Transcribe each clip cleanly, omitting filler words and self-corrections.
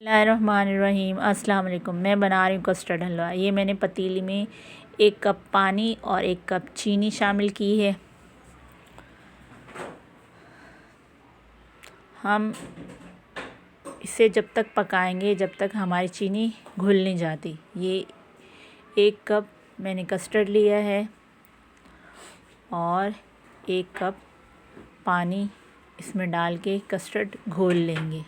बिस्मिल्लाहिर्रहमानिर्रहीम। अस्सलाम वालेकुम। मैं बना रही हूँ कस्टर्ड हलवा। ये मैंने पतीली में 1 कप पानी और 1 कप चीनी शामिल की है। हम इसे जब तक पकाएंगे जब तक हमारी चीनी घुल नहीं जाती। ये 1 कप मैंने कस्टर्ड लिया है और 1 कप पानी इसमें डाल के कस्टर्ड घोल लेंगे।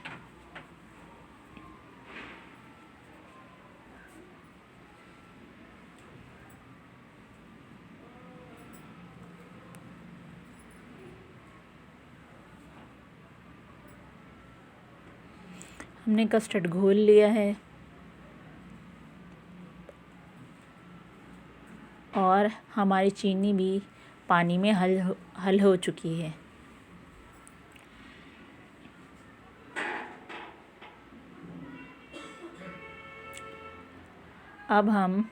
हमने कस्टर्ड घोल लिया है और हमारी चीनी भी पानी में हल हो चुकी है। अब हम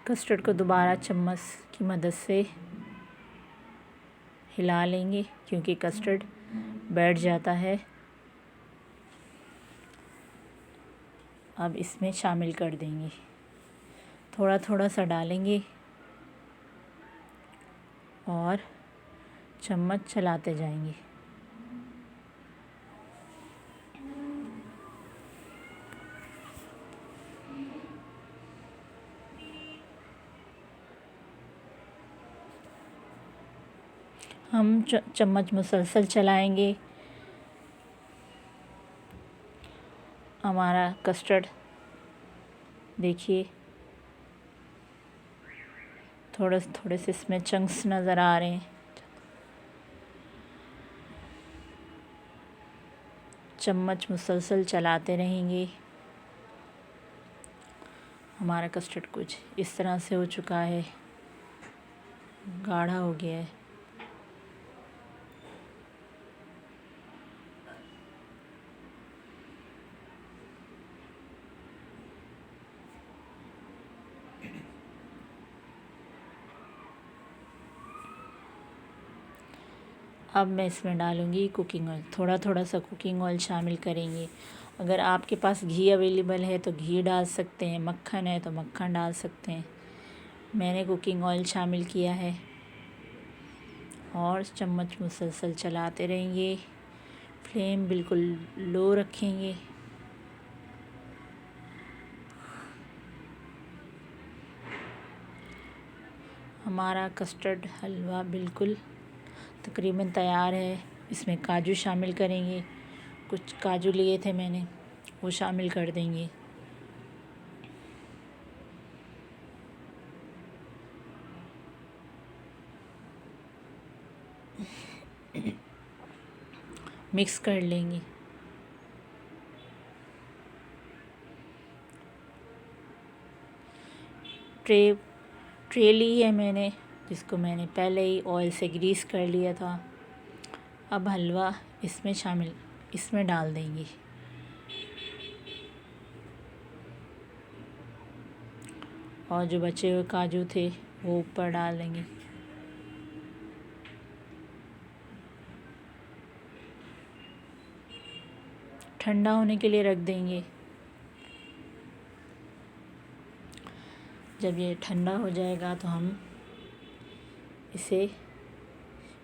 कस्टर्ड को दोबारा चम्मच की मदद से हिला लेंगे क्योंकि कस्टर्ड बैठ जाता है। अब इसमें शामिल कर देंगे, थोड़ा थोड़ा सा डालेंगे और चम्मच चलाते जाएंगे। हम चम्मच मुसलसल चलाएंगे। हमारा कस्टर्ड देखिए थोड़े थोड़े से इसमें चंक्स नज़र आ रहे हैं। चम्मच मुसलसल चलाते रहेंगे। हमारा कस्टर्ड कुछ इस तरह से हो चुका है, गाढ़ा हो गया है। अब मैं इसमें डालूँगी कुकिंग ऑयल। थोड़ा थोड़ा सा कुकिंग ऑयल शामिल करेंगे। अगर आपके पास घी अवेलेबल है तो घी डाल सकते हैं, मक्खन है तो मक्खन डाल सकते हैं। मैंने कुकिंग ऑयल शामिल किया है और चम्मच मुसलसल चलाते रहेंगे। फ्लेम बिल्कुल लो रखेंगे। हमारा कस्टर्ड हलवा बिल्कुल तकरीबन तैयार है। इसमें काजू शामिल करेंगे। कुछ काजू लिए थे मैंने, वो शामिल कर देंगे। मिक्स कर लेंगे। ट्रे ली है मैंने, जिसको मैंने पहले ही ऑयल से ग्रीस कर लिया था। अब हलवा इसमें डाल देंगे और जो बचे हुए काजू थे वो ऊपर डाल देंगे। ठंडा होने के लिए रख देंगे। जब ये ठंडा हो जाएगा तो हम इसे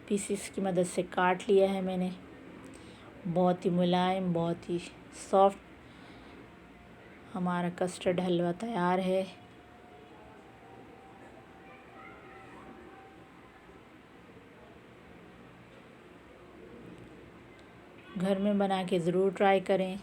पीसेस की मदद से काट लिया है मैंने। बहुत ही मुलायम, बहुत ही सॉफ्ट हमारा कस्टर्ड हलवा तैयार है। घर में बना के ज़रूर ट्राई करें।